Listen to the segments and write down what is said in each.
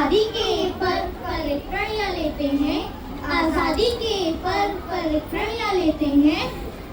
आज़ादी के पर्व पर एक प्रणय लेते हैं, आज़ादी के पर्व पर एक प्रणय लेते हैं,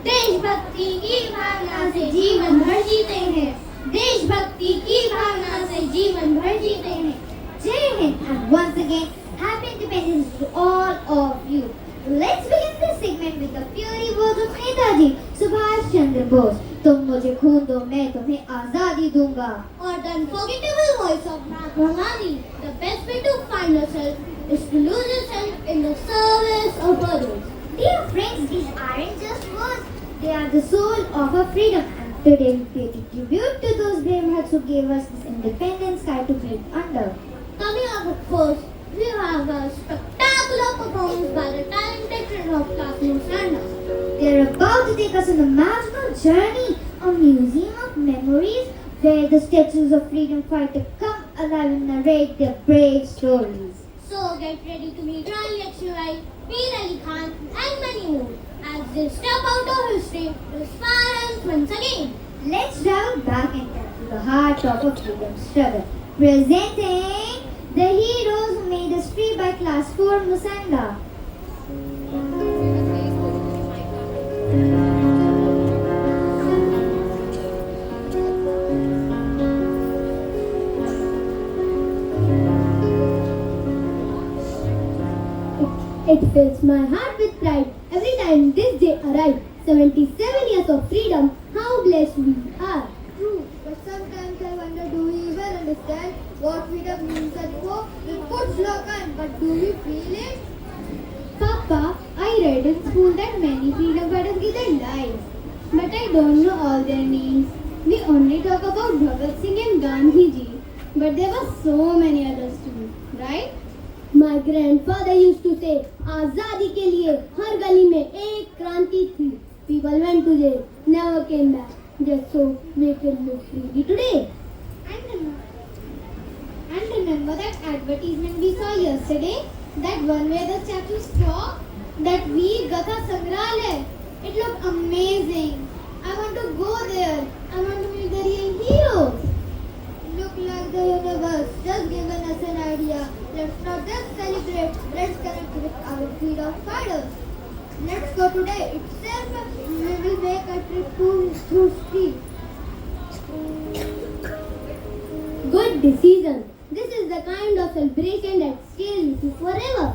देशभक्ति की भावना से जीवन भर जीते हैं, देशभक्ति की भावना से जीवन भर जीते हैं। जय Hind and once again happy independence to all of you. Let's begin this segment with the fiery words of Netaji Subhash Chandra Bose. तुम मुझे खून दो मैं तुम्हें आजादी दूंगा. Or the unforgettable voice of Mahatma Gandhi. The best way to find yourself is to lose yourself in the service of others. Dear friends, these aren't just words. They are the soul of our freedom. And today we pay tribute to those brave hearts who gave us this independent sky to breathe under. Coming up first, we have a spectacular performance by the talented children of Class Musanda. They are about to take us on a magical journey, a museum of memories where the statues of freedom fighters come alive and narrate their brave stories. So get ready to meet Rani Lakshmi, Mir Ali Khan and many more as they step out of history to inspire us once again. Let's travel back in time to the heart of a freedom struggle. Presenting the heroes who made us free by Class 4 Musanda. It fills my heart with pride every time this day arrives. 77 years of freedom, how blessed we are. True, but sometimes I wonder, do we even understand what freedom means anymore? We put slogan, but do we feel it? Papa, I read in school that many freedom fighters gave their lives, but I don't know all their names. We only talk about Bhagat Singh and Gandhiji, but there were so many others too, right? My grandfather used to say, आजादी के लिए हर गली में एक क्रांति थी. People went to jail, never came back, just so we can live freely today. And remember that advertisement we saw yesterday? That one where the statues talk? That Veer Gatha Sangrahalaya. It looked amazing. I want to go there. I want to meet the real heroes. Look like the universe just given us an idea. Let's not just celebrate. Let's connect with our freedom fighters. Let's go today itself. We will make a trip through street. Good decision. This is the kind of celebration that stays with you forever.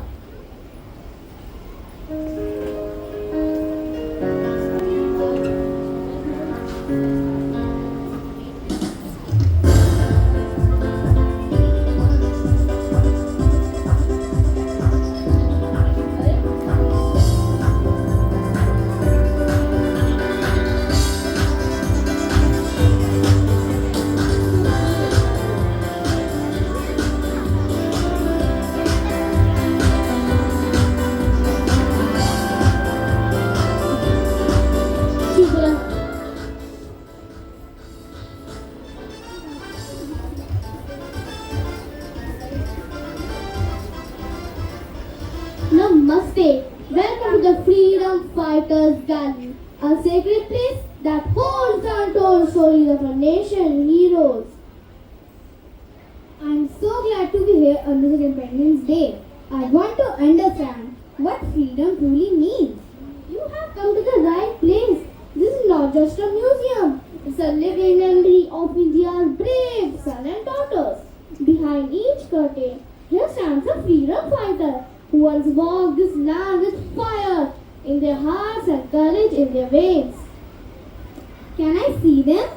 Namaste. Welcome to the Freedom Fighters Gallery, a sacred place that holds the untold stories of our nation heroes. I'm so glad to be here on this Independence Day. I want to understand what freedom truly means. You have come to the right place. This is not just a museum. It's a living memory of India's brave sons and daughters. Behind each curtain, here stands a freedom fighter who once walked this land with fire in their hearts and courage in their veins. Can I see them?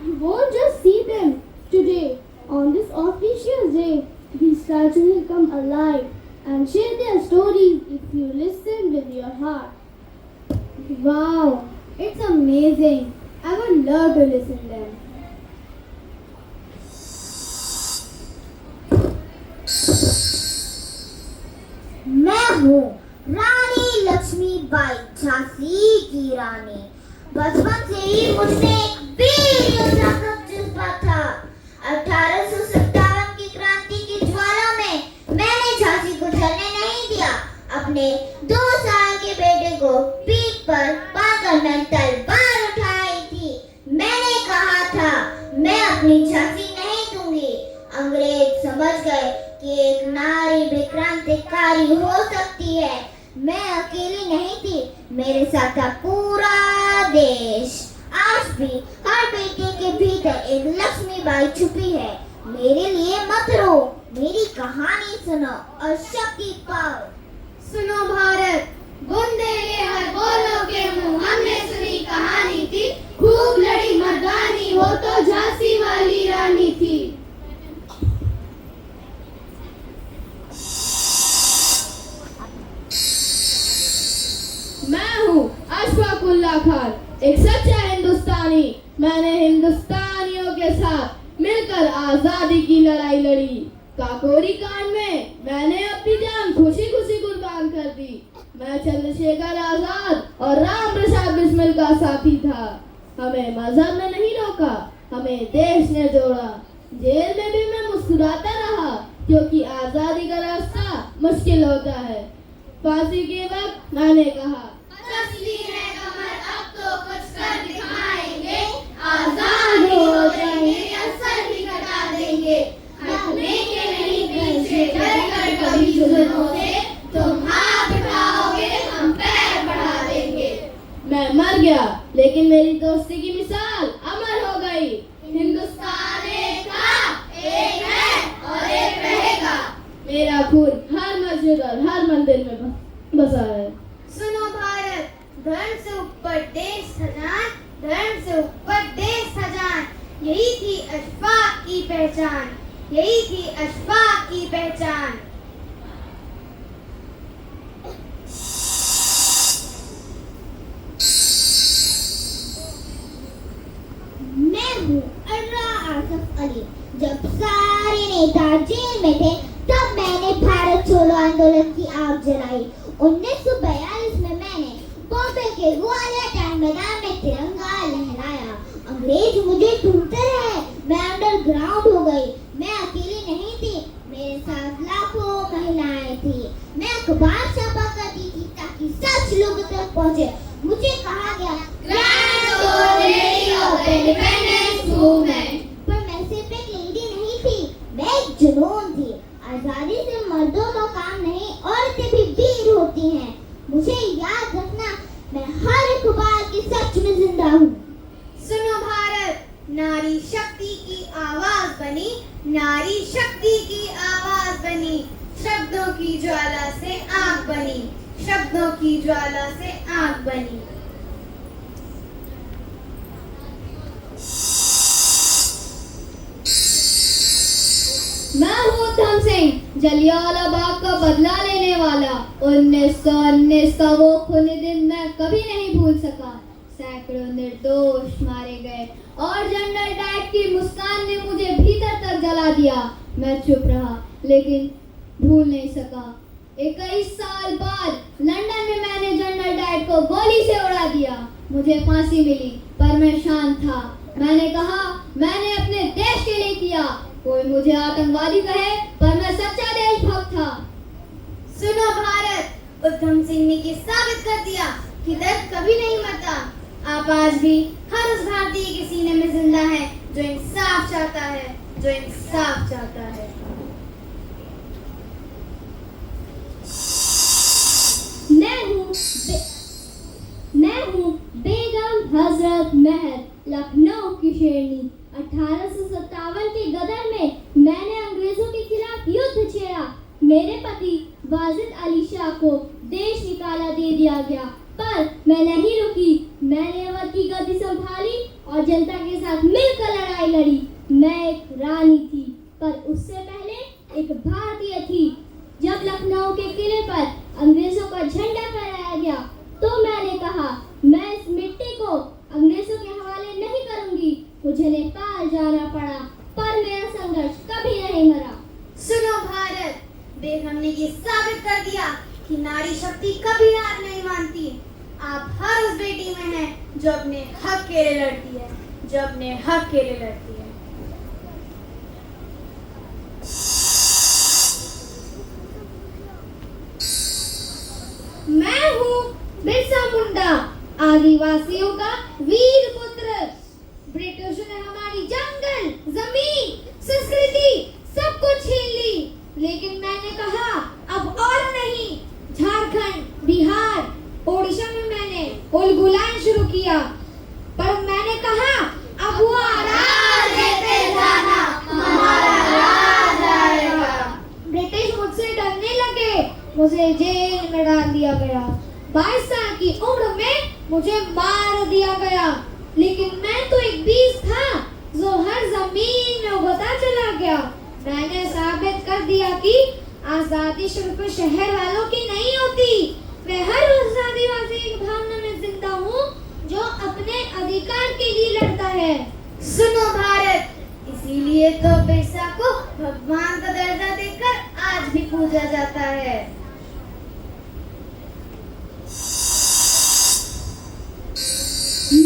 You won't just see them. Today, on this auspicious day, these statues will come alive and share their stories if you listen with your heart. Wow, it's amazing. I would love to listen to them. मैं हूँ रानी लक्ष्मीबाई झांसी की रानी. बचपन से ही मुझमें एक वीर योद्धा का जज्बा था. 1857 की क्रांति की ज्वाला में मैंने झांसी को जलने नहीं दिया. अपने 2 साल के बेटे को पीठ पर बांधकर मैं तलवार उठाई थी. मैंने कहा था मैं अपनी झांसी नहीं दूंगी. अंग्रेज समझ गए कि एक नारी भी क्रांतिकारी हो सकती है। मैं अकेली नहीं थी, मेरे साथ था पूरा देश। आज भी हर बेटे के भीतर एक लक्ष्मीबाई छुपी है। मेरे लिए मत रो, मेरी कहानी सुनो और शक्ति पाओ। सुनो भारत, बुंदेले हर बोलों के मुंह, हमने सुनी कहानी थी, खूब लड़ी मर्दानी, वो तो झांसी वाली रानी थी। मैं हूँ अशफाकुल्लाह खान, एक सच्चा हिंदुस्तानी। मैंने हिंदुस्तानियों के साथ मिलकर आजादी की लड़ाई लड़ी। काकोरी कांड में मैंने अपनी जान खुशी खुशी कुर्बान कर दी। मैं चंद्रशेखर आजाद और राम प्रसाद बिस्मिल का साथी था। हमें मजहब ने नहीं रोका, हमें देश ने जोड़ा। जेल में भी मैं मुस्कुराता रहा, क्योंकि आजादी का रास्ता मुश्किल होता है। फांसी के वक्त मैंने कहा, कसली है कमर, अब तो कुछ कर दिखाएंगे, आजाद हो जाएंगे, असर भी कटा देंगे। हटने के नहीं पीछे, डर कर कभी जुल्मों से, तुम हाथ उठाओगे, हम पैर बढ़ा देंगे। मैं मर गया, लेकिन मेरी दोस्ती की मिसाल अमर हो गई। हिंदुस्तान एक था, एक है और एक रहेगा। मेरा खून हर मस्जिद और हर मंदिर में बसा है। सुनो भारत, धर्म से ऊपर देश सजान, धर्म से ऊपर देश सजान। यही थी अशफाक की पहचान, यही थी अशफाक की पहचान। मैं हूँ अर्रा आसफ अली। जब सारे नेता जेल में थे, तब मैंने भारत छोड़ो आंदोलन की आग जलाई। 1942 में मैंने बॉम्बे के ग्वालियर टैंक मैदान में तिरंगा लहराया। अंग्रेज मुझे ढूंढते रहे, मैं अंडरग्राउंड हो गई। मैं अकेली नहीं थी, मेरे साथ लाखों महिलाएं थी। मैं अखबार छपा करती थी ताकि सच लोगों तक पहुंचे। मुझे कहा गया, grand old lady of independence movement. पर मैं सिर्फ एक लेडी नहीं थी, मैं एक जुनून थी। आजादी से मर्दों का काम नहीं, औरतें भी वीर होती हैं। मुझे याद रखना, मैं हर अखबार के सच में जिंदा हूँ। सुनो भारत, नारी शक्ति की आवाज बनी, नारी शक्ति की आवाज बनी। शब्दों की ज्वाला से आग बनी, शब्दों की ज्वाला से आग बनी। मैं हूँ उधम सिंह, जलियांवाला बाग का बदला लेने वाला। 1919 का वो खूनी दिन मैं कभी नहीं भूल सका। सैकड़ों निर्दोष मारे गए और जनरल डायर की मुस्कान ने मुझे भीतर तक जला दिया। मैं चुप रहा, लेकिन भूल नहीं सका। 21 साल बाद लंदन में मैंने जनरल डायर को गोली से उड़ा दिया। मुझे फांसी मिली, पर मैं शांत था। मैंने कहा, मैंने अपने देश के लिए किया। कोई मुझे आतंकवादी कहे, पर मैं सच्चा देशभक्त था। सुनो भारत, उधम सिंह ने ये साबित कर दिया कि दर्द कभी नहीं मरता। आप आज भी हर उस भारतीय के सीने में जिंदा है जो इंसाफ चाहता है, जो इंसाफ चाहता है। मैं हूँ बेगम हजरत महल, लखनऊ की शेरनी। 1857 के गदर में मैंने अंग्रेजों के खिलाफ युद्ध छेड़ा। मेरे पति वाजिद अली शाह को देश निकाला दे दिया गया, पर मैं नहीं रुकी। मैंने अवध की गद्दी संभाली और जनता के साथ मिलकर लड़ाई लड़ी। मैं एक रानी थी, पर उससे पहले एक भारतीय थी। जब लखनऊ के किले पर अंग्रेजों का झंडा फहराया गया, तो मैंने कहा, मैं इस मिट्टी को अंग्रेजों के हवाले नहीं करूंगी। मुझे नेपाल जाना पड़ा, पर मेरा संघर्ष कभी नहीं मरा। सुनो भारत, बेगम ने ये साबित कर दिया कि नारी शक्ति कभी हार नहीं मानती। आप हर उस बेटी में हैं जो अपने हक के लिए लड़ती है, जो अपने हक के लिए लड़ती है। मैं हूँ बिरसा मुंडा, आदिवासियों का वीर पुत्र। ब्रिटिशों ने हमारी जंगल, जमीन, संस्कृति सब कुछ छीन ली, लेकिन मुझे जेल में डाल दिया गया। 22 साल की उम्र में मुझे मार दिया गया, लेकिन मैं तो एक बीज था जो हर जमीन में उगता चला गया। मैंने साबित कर दिया कि आजादी सिर्फ शहर वालों की नहीं होती। मैं हर उस आदिवासी की भावना में जिंदा हूँ जो अपने अधिकार के लिए लड़ता है। सुनो भारत, इसीलिए तो बिरसा को भगवान का दर्जा देकर आज भी पूजा जाता है।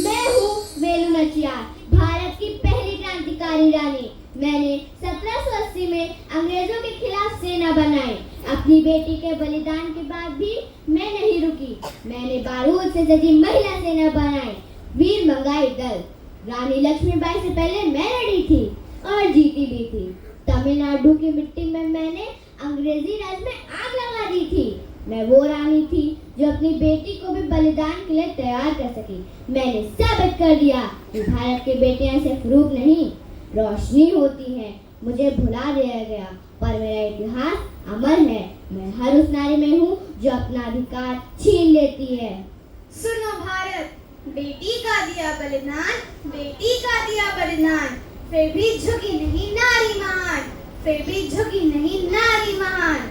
मैं हूँ वेलु नाचियार, भारत की पहली क्रांतिकारी रानी। मैंने 1780 में अंग्रेजों के खिलाफ सेना बनाई। अपनी बेटी के बलिदान के बाद भी मैं नहीं रुकी। मैंने बारूद से सजी महिला सेना बनाई, वीर मंगाई दल। रानी लक्ष्मीबाई से पहले मैं लड़ी थी और जीती भी थी। तमिलनाडु की मिट्टी में मैंने अंग्रेजी राज में आग लगा दी थी। मैं वो रानी थी जो अपनी बेटी को भी बलिदान के लिए तैयार कर सकी। मैंने साबित कर दिया कि भारत की बेटियां सिर्फ रूप नहीं, रोशनी होती हैं। मुझे भुला दिया गया पर मेरा इतिहास अमर है। मैं हर उस नारी में हूँ जो अपना अधिकार छीन लेती है। सुनो भारत, बेटी का दिया बलिदान, बेटी का दिया बलिदान, फिर भी झुकी नहीं नारी महान, फिर भी झुकी नहीं नारी महान।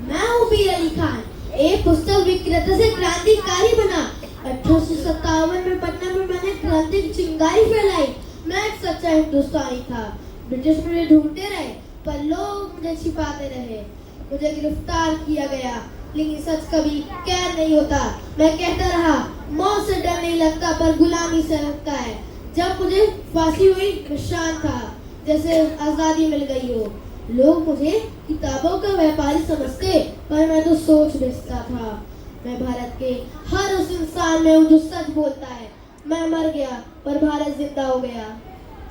मैं हूँ वीर अली खान, एक पुस्तक विक्रेता से क्रांतिकारी बना। 1857 में पटना में मैंने क्रांति की चिंगारी फैलाई। मैं एक सच्चा हिंदुस्तानी था। ब्रिटिश मुझे ढूंढते रहे पर लोग मुझे छिपाते रहे। मुझे गिरफ्तार किया गया, लेकिन सच कभी कैद नहीं होता। मैं कहता रहा, मौत से डर नहीं लगता पर गुलामी से लगता है। जब मुझे फांसी हुई मैं शांत था, जैसे आजादी मिल गई हो। लोग मुझे किताबों का व्यापारी समझते पर मैं तो सोच बेचता था। मैं भारत के हर उस इंसान में हूँ जो सच बोलता है। मैं मर गया पर भारत जिंदा हो गया।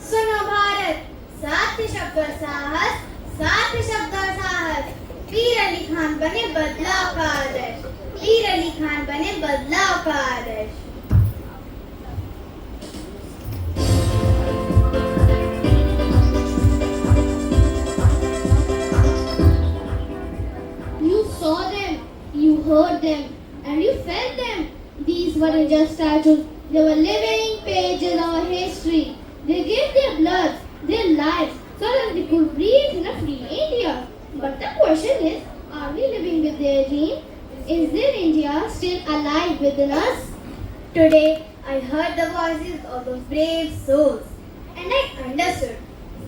सुनो भारत, सात शब्द और साहस, सात शब्द और साहस। वीर अली खान बने बदलाव का आदर्श, वीर अली खान बने बदलाव का आदर्श। You saw them, you heard them, and you felt them. These weren't just statues, they were living pages of our history. They gave their blood, their lives, so that we could breathe in a free India. But the question is, are we living with their dream? Is their India still alive within us? Today, I heard the voices of those brave souls, and I understood.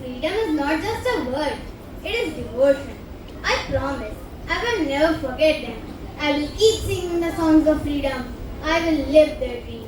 Freedom is not just a word, it is devotion. I promise, I will never forget them. I will keep singing the songs of freedom. I will live their dreams.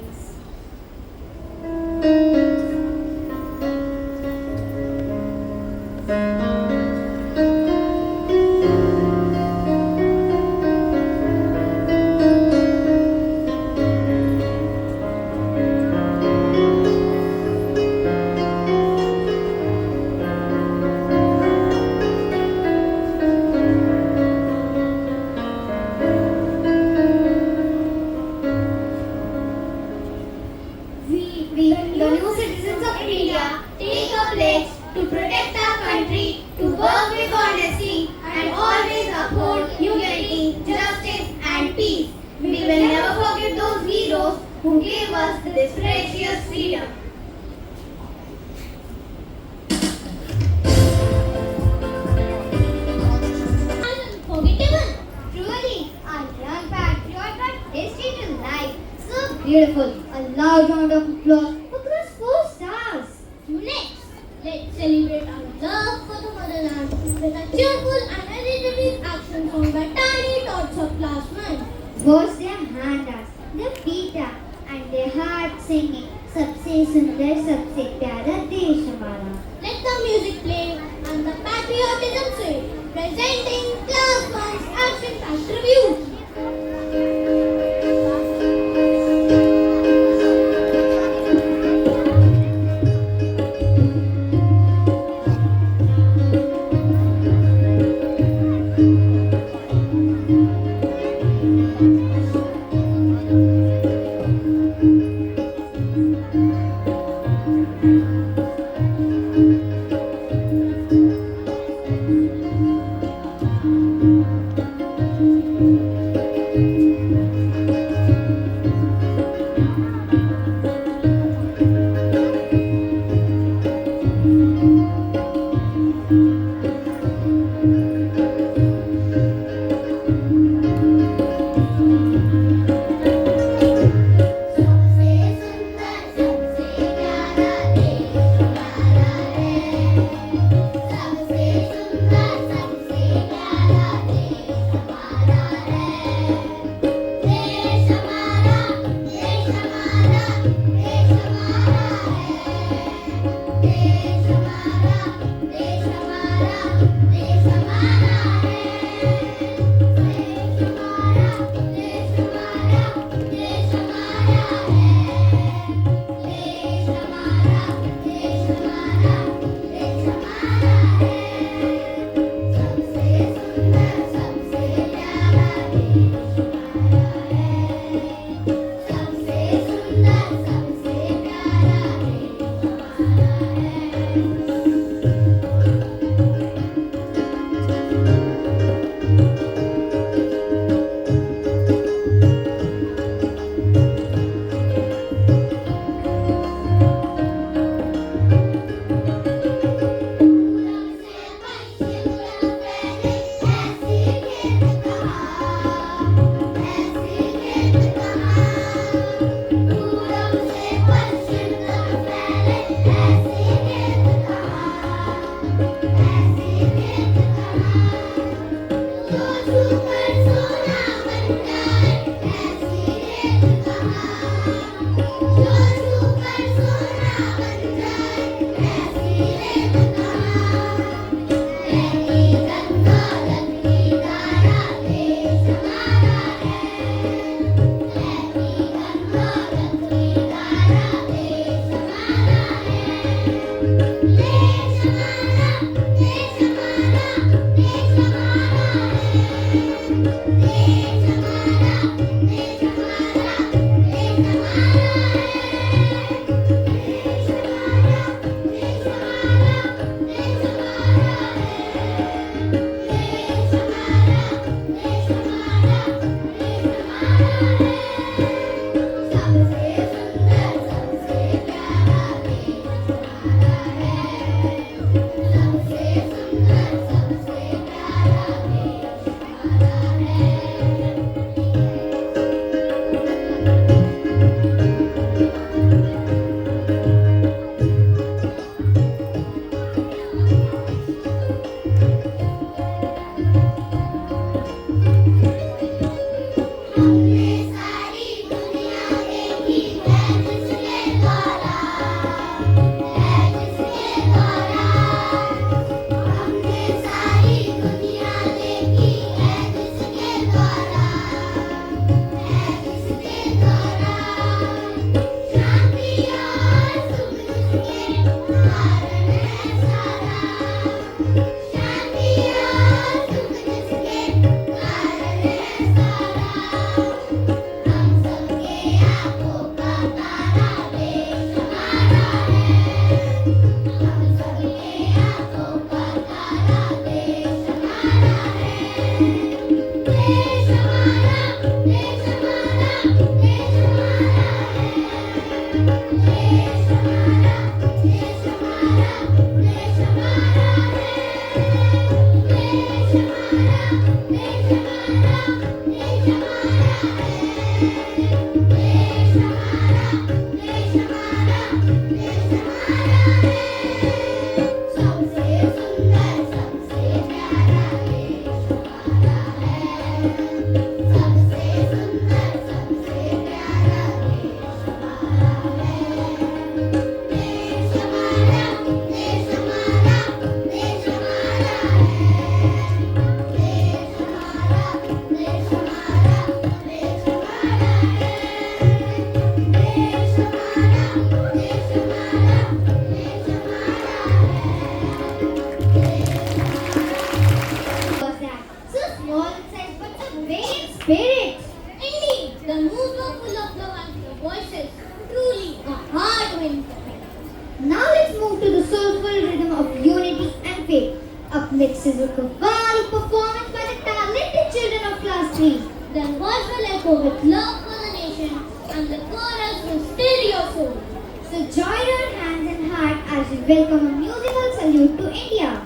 We, the new citizens of India, take a pledge to protect our country, to work with honesty, and always uphold unity, justice, and peace. We will never forget those heroes who gave us this precious freedom. Unforgettable. Truly, our young patriot got tasted in life. So Beautiful. A loud round of applause for those 4 stars. next, let's celebrate our love for the motherland with a cheerful and energetic action song by tiny tots of class 9. Wash their hand us, their feet up, and their heart singing. सबसे सुंदर सबसे प्यारा देश हमारा. Let the music play and the patriotism sway. Presenting class 1's action fact review. Now let's move to the soulful rhythm of unity and faith. Up next is a Qawwali performance by the talented children of class 3. Their voice will echo with love for the nation and the chorus will stir your soul. So join our hands and heart as we welcome a musical salute to India.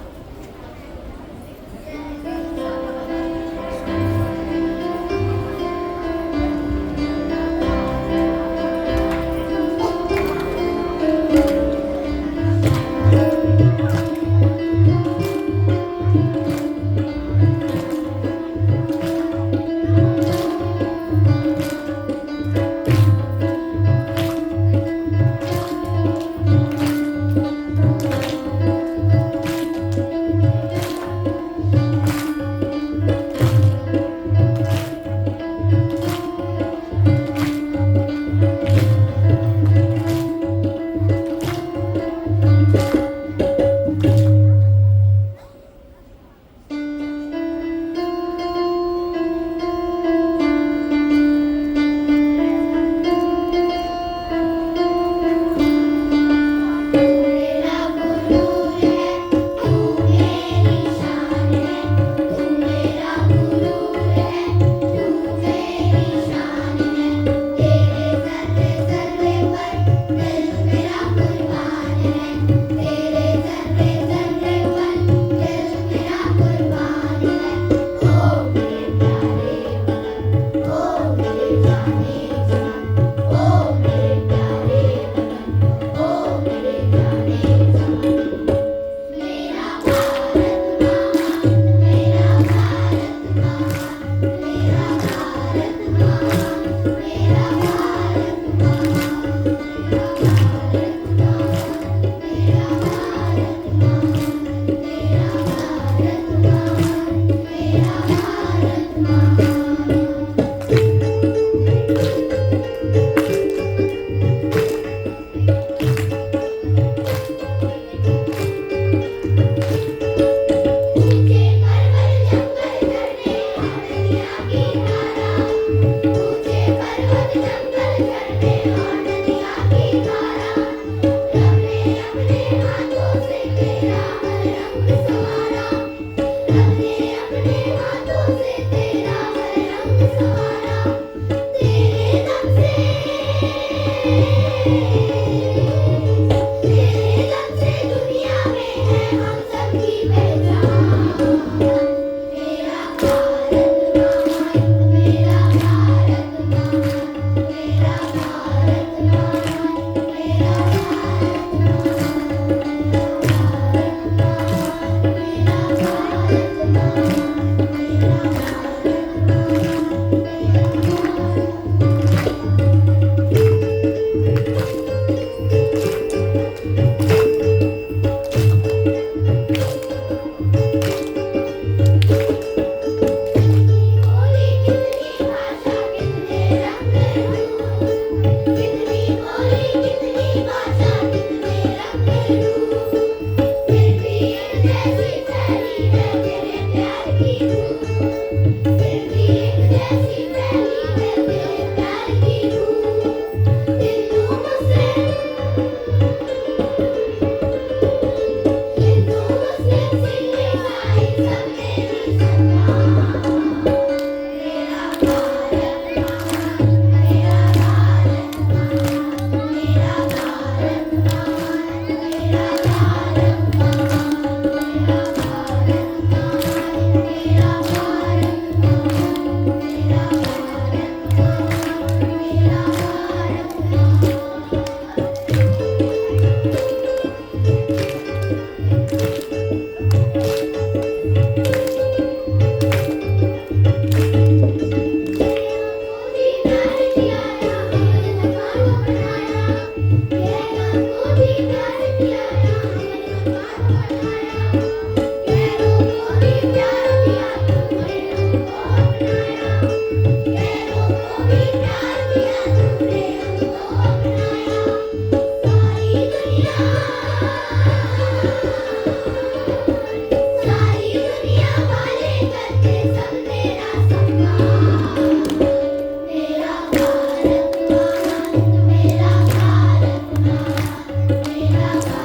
मेरा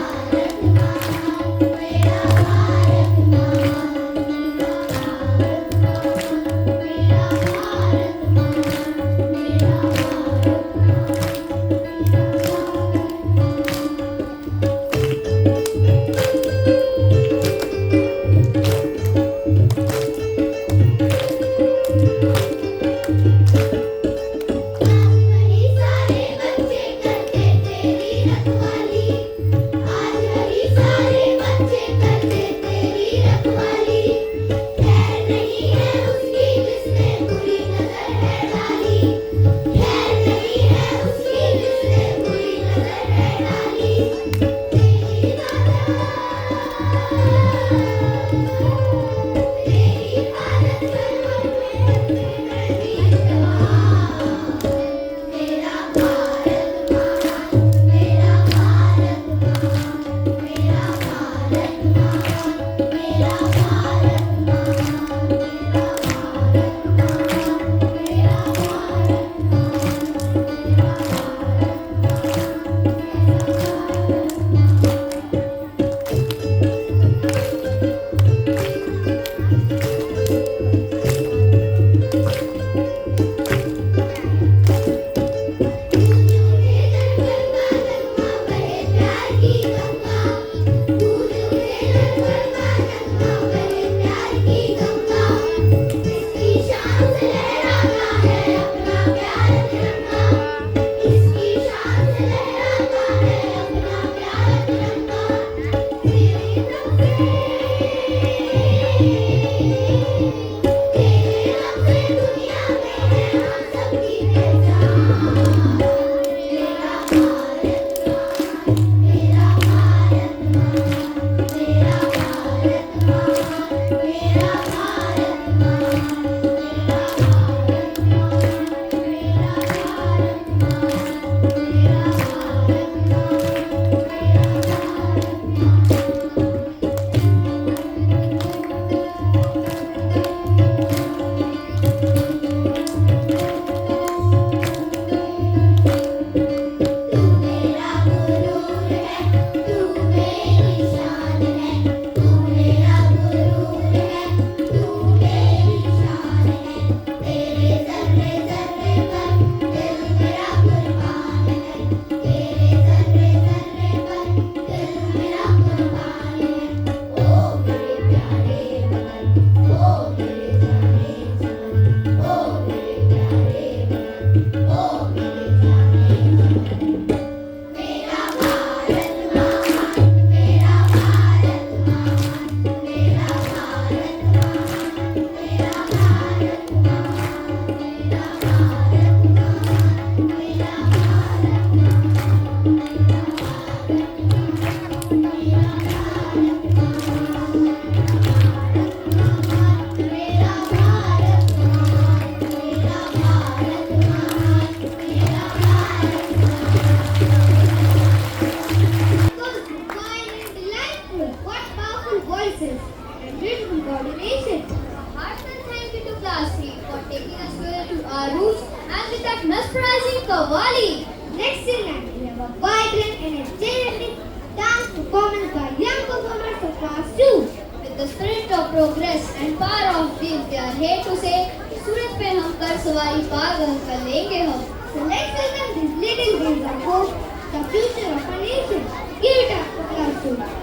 mesmerizing Qawwali. Next in line, we have a vibrant and energetic dance performance by young performers of class 2. With the spirit of progress and power of dreams, they are here to say, सूरज पे हम कर सवारी पार कर लेंगे हम. So let's welcome these little babies of hope, the future of our nation. Give it up for class 2.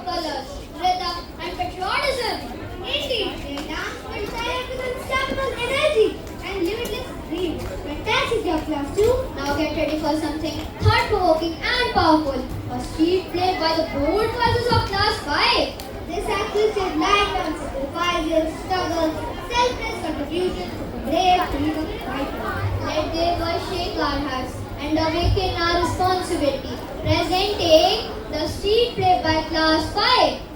of colors, rhythm, and patriotism. Indeed, their dance inspires with unstoppable energy and limitless dream. Fantastic job, class 2. Now get ready for something thought-provoking and powerful. A street play by the bold voices of class 5. This act will shed light on sacrifices, struggles, selfless contributions of the brave freedom fighters. Let their voice shake our hearts and awaken our responsibility. Presenting the street play by class 5.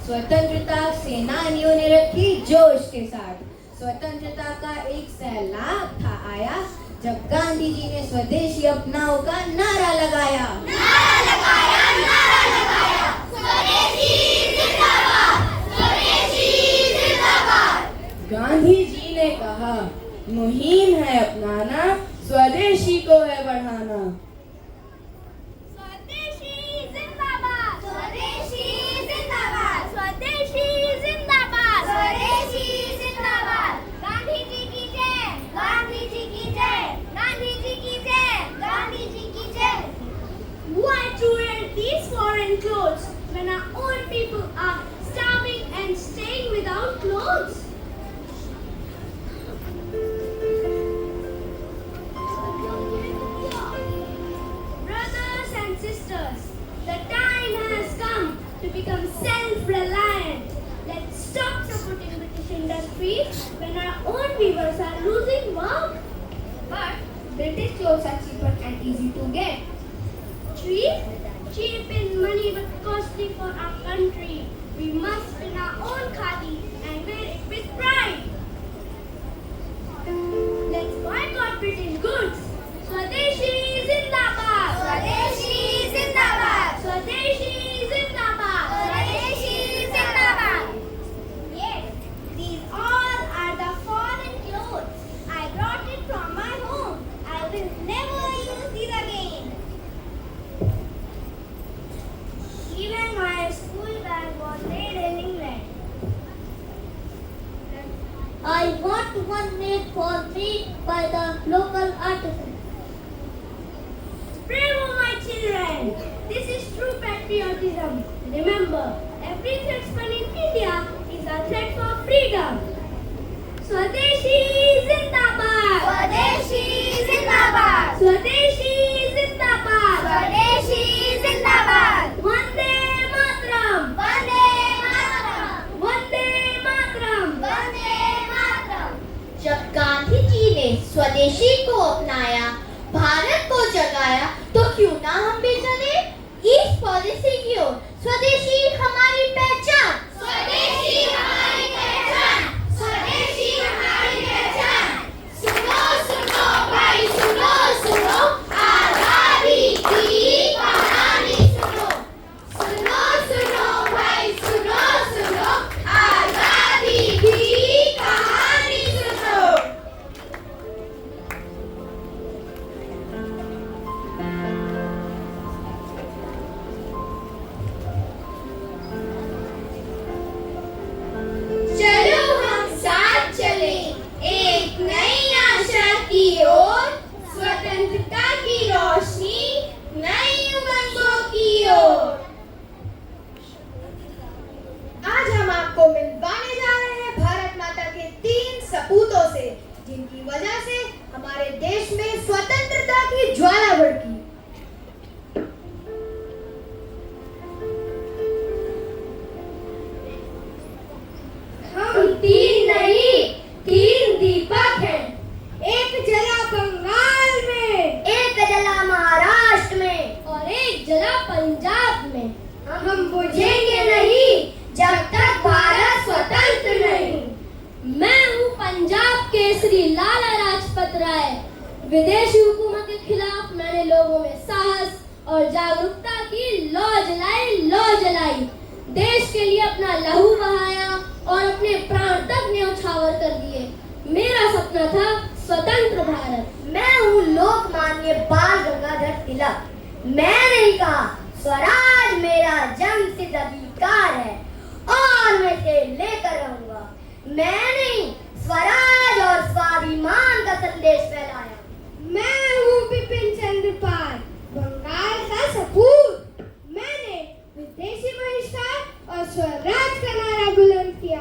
स्वतंत्रता सेनानियों ने रखी जोश के साथ। स्वतंत्रता का एक सैलाब था आया जब गांधी जी ने स्वदेशी अपनाओ का नारा लगाया। नारा लगाया, नारा लगाया। स्वदेशी जिंदाबाद, स्वदेशी जिंदाबाद। गांधी जी ने कहा मुहिम है अपनाना, स्वदेशी को है बढ़ाना। स्वदेशी जिंदाबाद, स्वदेशी जिंदाबाद, स्वदेशी जिंदाबाद, स्वदेशी जिंदाबाद। गांधी जी की जय, गांधी जी की जय, गांधी जी की जय, गांधी जी की जय। Why to wear these foreign clothes when our own people are starving and staying without clothes? Brothers and sisters, the time has come to become self-reliant. Let's stop supporting British industries when our own weavers are losing work. But British clothes are cheaper and easy to get. Cheap? Cheap in money but costly for our country. We must spin our own khadi and wear it with pride. Let's boycott British goods. Swadeshi Zindabad! Swadeshi Zindabad! Swadeshi Zindabad! Swadeshi Zindabad! Yes, these all are the foreign clothes. I brought it from my home. I will never use these again. Even my school bag was made in England. I want one made for me by the local artisan. Bravo, my children! This is true patriotism. Remember, every threat spun in India is a threat for freedom. Swadeshi Zindabad! Swadeshi Zindabad! Swadeshi Zindabad! Swadeshi Zindabad! Vande Mataram! Vande Mataram! Vande Mataram! Vande Mataram! जब गांधी जी ने स्वदेशी को अपनाया, भारत को जगाया, तो क्यों ना हम भी चले इस पॉलिसी की ओर। स्वदेशी हमारी पहचान, स्वदेशी हमारी पहचान, स्वदेशी हमारी पहचान। सुनो सुनो भाई सुनो सुनो, आजादी की कहानी सुनो। सुनो सुनो भाई सुनो सुनो, आजादी की कहानी सुनो। हम बुझेंगे नहीं जब तक भारत स्वतंत्र नहीं। मैं हूँ पंजाब केसरी लाला लाजपत राय। विदेशी हुकूमत के खिलाफ मैंने लोगों में साहस और जागरूकता की लौ जलाई। देश के लिए अपना लहू बहाया और अपने प्राण तक न्यौछावर कर दिए। मेरा सपना था स्वतंत्र भारत। मैं हूँ लोकमान्य बाल गंगाधर तिलक। मैंने कहा स्वराज मेरा जन्मसिद्ध अधिकार है और मैं इसे लेकर रहूंगा। मैंने स्वराज और स्वाभिमान का संदेश फैलाया। मैं हूँ बिपिन चंद्र पाल, बंगाल का सपूत। मैंने विदेशी बहिष्कार और स्वराज का नारा बुलंद किया।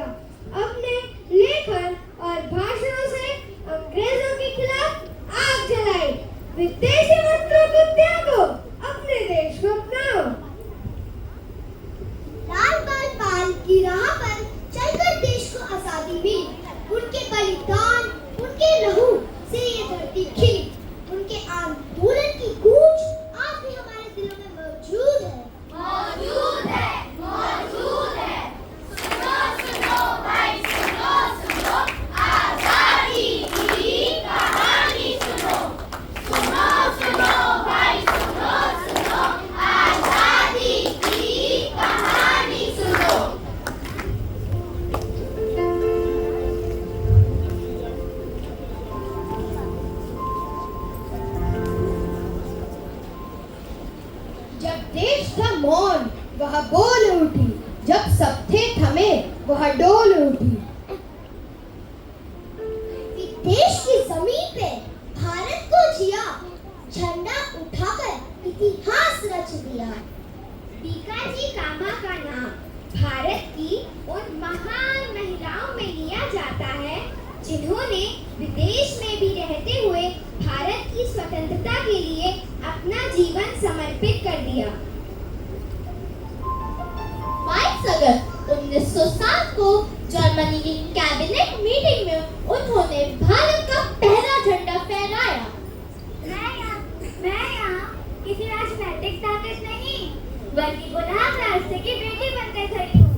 अपने लेखन और भाषणों से अंग्रेजों के खिलाफ आग जलाई। विदेशी मंत्रों को त्यागो, अपने देश को अपनाओ। लाल बाल पाल की राह पर चलकर देश को आजादी मिली। उनके बलिदान, उनके लहू से ये धरती खिली। उनके आंदोलन की गूंज आज भी हमारे दिलों में मौजूद है। सुनो सुनो भाई सुनो सुनो, आजादी की कहानी सुनो। सुनो सुनो भाई सुनो सुनो, आजादी की कहानी सुनो। जब देश था मौन वह बोल उठी, जब सब थे थमे वह डोल उठी। देश की जमीन पे भारत को जिया, झंडा उठाकर इतिहास रच दिया। बीकाजी कामा का नाम भारत की उन महान महिलाओं में लिया जाता है जिन्होंने विदेश में भी रहते हुए भारत की स्वतंत्रता के लिए अपना जीवन समर्पित कर दिया। 22 अगस्त 1907 को जर्मनी की कैबिनेट मीटिंग में उन्होंने भारत का पहला झंडा फहराया। मैं यहाँ किसी राजनीतिक ताकत नहीं बल्कि गुलाम रास्ते की बेटी बनकर खड़ी हूँ।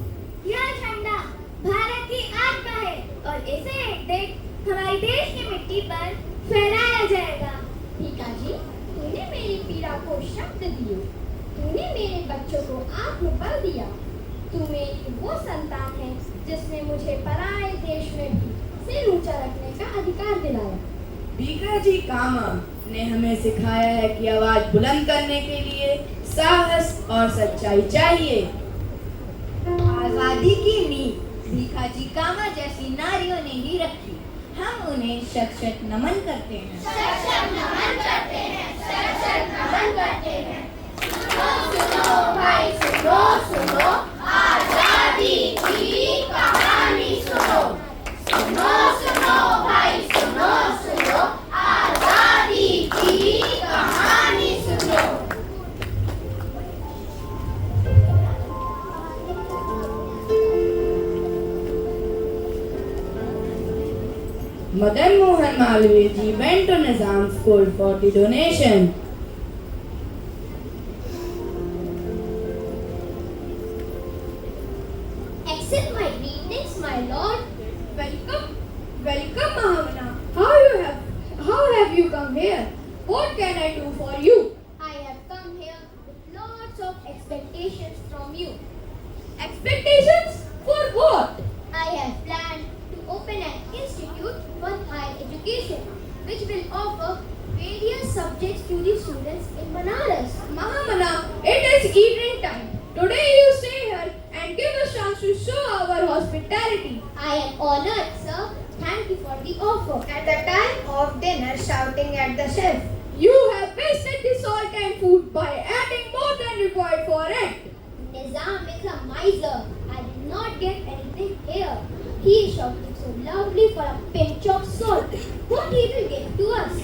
यह झंडा भारत की आत्मा है और इसे एक दिन हमारे देश की मिट्टी पर फहराया जाएगा। पिताजी, तूने मेरी पीड़ा को शब्द दिए, तूने मेरे बच्चों को आत्मबल दिया। तू मेरी वो संतान है जिसने मुझे पराए देश में भी सिर ऊंचा रखने का अधिकार दिलाया। बीकाजी कामा ने हमें सिखाया है कि आवाज बुलंद करने के लिए साहस और सच्चाई चाहिए। आजादी की नींव बीकाजी कामा जैसी नारियों ने ही रखी। हम उन्हें शत शत नमन करते हैं। सुनो भाई सुनो सुनो, आजादी की कहानी सुनो। सुनो सुनो भाई सुनो सुनो, आजादी की कहानी सुनो। Madan Mohan Malviya ji went to Nizam School for the donation. Accept my greetings, my lord. Welcome, Mahavana. How have you come here? What can I do for you? I have come here with lots of expectations from you. Expectations for what? I have planned to open an institute for higher education, which will offer various subjects to the students in Banaras. Mahamana, it is evening time. Today you stay here and give us chance to show our hospitality. I am honored, sir. Thank you for the offer. At the time of dinner, shouting at the chef. You have wasted the salt and food by adding more than required for it. Nizam is a miser. I did not get anything here. He is shouting so loudly for a pinch of salt. What he will give to us?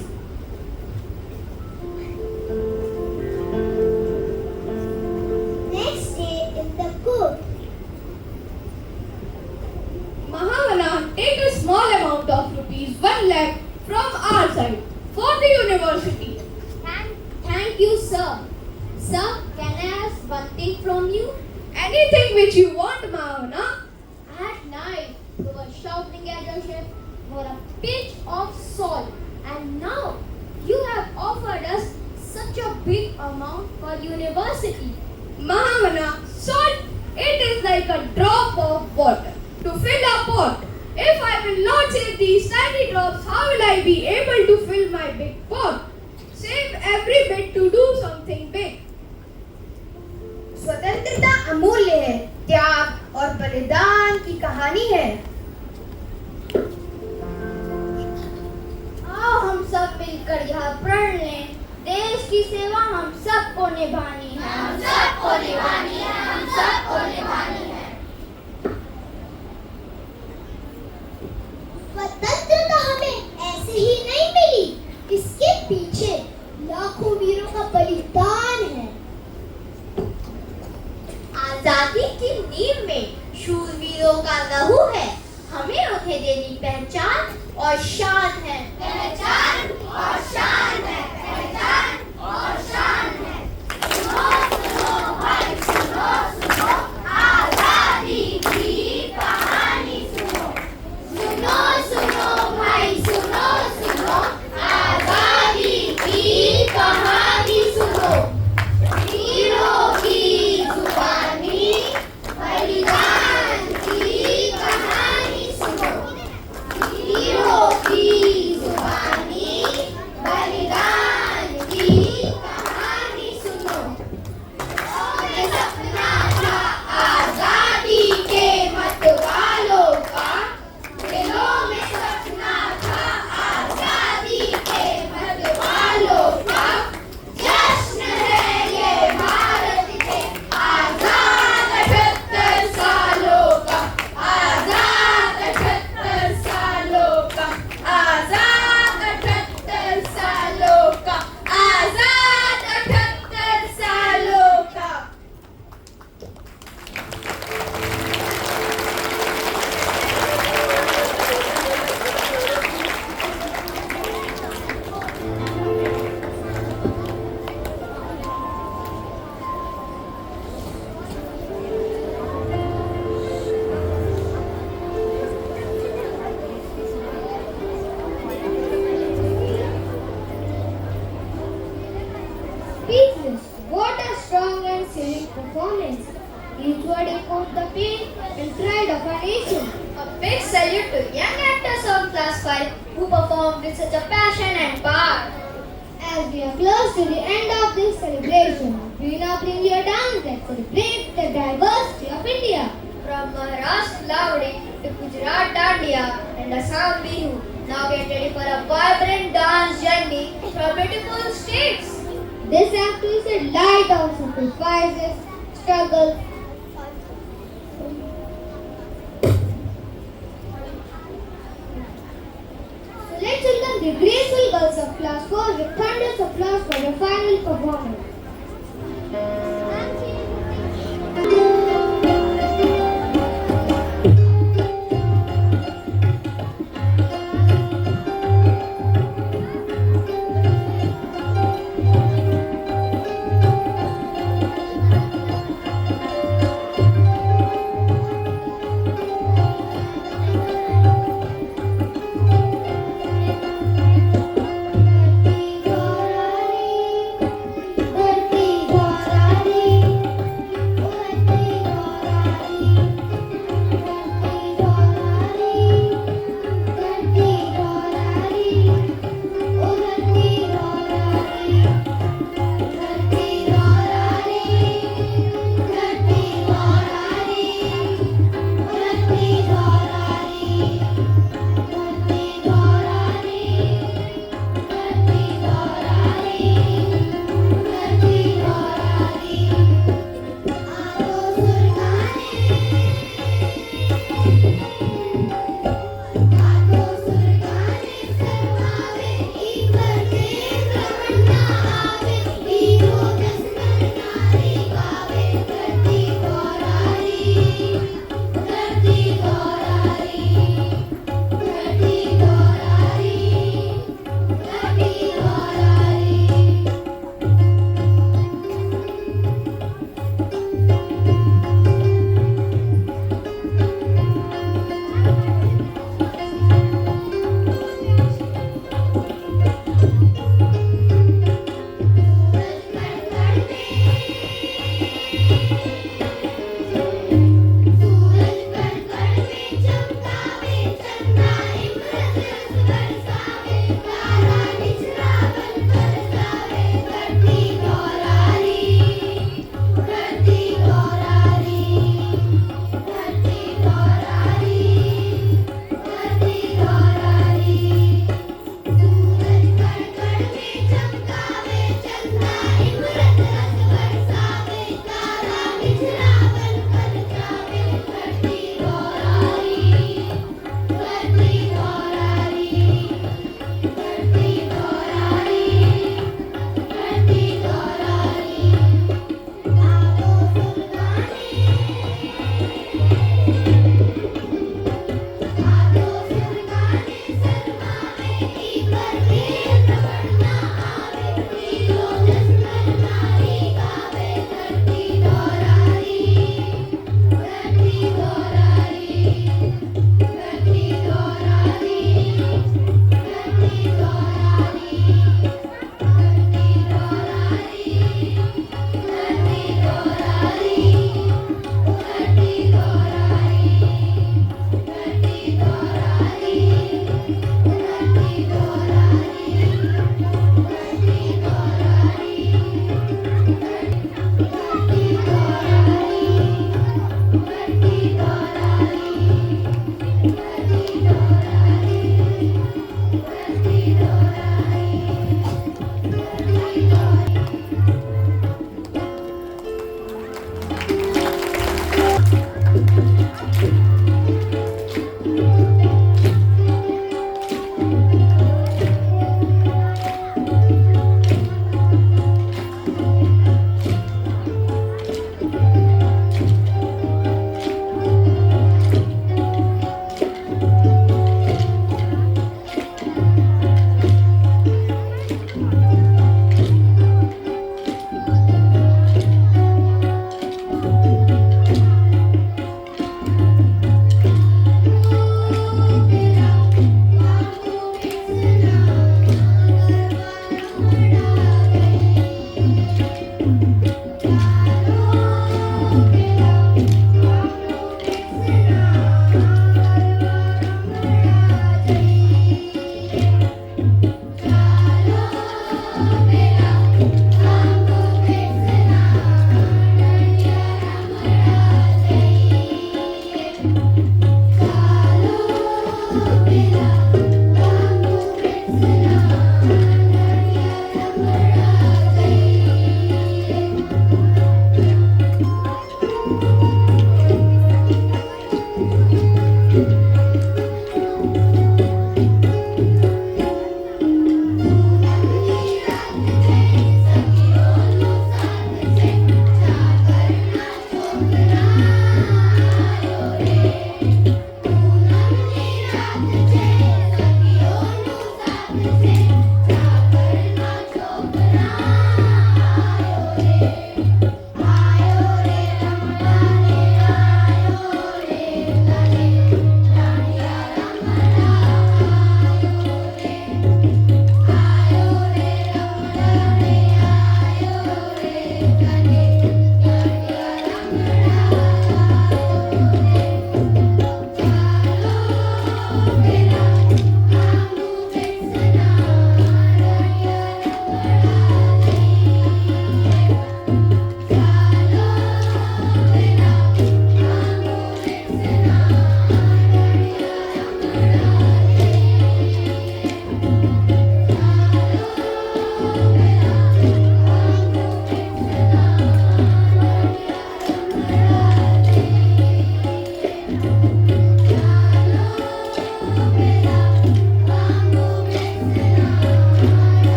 Next day in the court. Mahavana, take a small amount of rupees 1 lakh from our side for the university. Thank you, sir. Sir, can I ask one thing from you? anything which you want, Mahana. At night, we were shouting at your ship for a pinch of salt. And now, you have offered us such a big amount for university. Mahavana, salt, it is like a drop of water to fill a pot. If I will not save these tiny drops, how will I be able to fill my big pot? Save every bit to do something big. स्वतंत्रता अमूल्य है, त्याग और बलिदान की कहानी है। आओ हम सब मिलकर यह प्रण लें, देश की सेवा हम सबको निभानी है, हम सबको निभानी है, हम सबको निभानी है। स्वतंत्रता हमें ऐसे ही नहीं मिली, इसके पीछे लाखों वीरों का बलिदान है। आजादी की नींव में शूरवीरों का लहू है, हमें उन्हें देनी पहचान और शान है। पहचान और शान है, पहचान और शान है। सुनो सुनो भाई सुनो सुनो, आजादी की कहानी सुनो। सुनो सुनो भाई सुनो सुनो, आजादी की कहानी सुनो। वीरों की जुबानी बलिदान की कहानी सुनो। वीरों की जुबानी बलिदान की कहानी सुनो। ये सपना था आजादी के मतवालों का, दिलों में सपना था आजादी के मतवालों का। जश्न है ये भारत के आजाद 78 सालों का, आजाद 78 सालों का, आजाद 78 सालों का, आजाद 78 सालों का। Speechless. What a strong and serene performance. Each word echoed the pain and pride of our nation. A big salute to young actors of Class 5 who performed with such a passion and power. As we are close to the end of this celebration, we now bring you a dance that celebrates the diversity of India. From Maharashtra Lavdi to Gujarat Dandiya and Assam Bihu, now get ready for a vibrant dance journey from beautiful states. This act is a light of sacrifices, struggles. So let's welcome the graceful girls of Class 4 with thunderous applause for their final performance.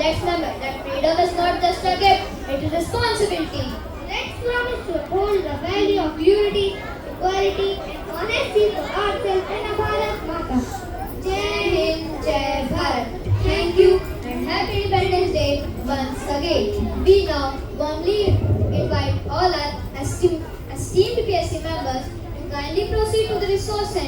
Let's remember that freedom is not just a gift, it is responsibility. Let's promise to uphold the value of unity, equality, and honesty for ourselves and our Bharat Mata. Jai Hind, Jai Bharat. Thank you and Happy Independence Day once again. We now warmly invite all our esteemed PSC members to kindly proceed to the resource center.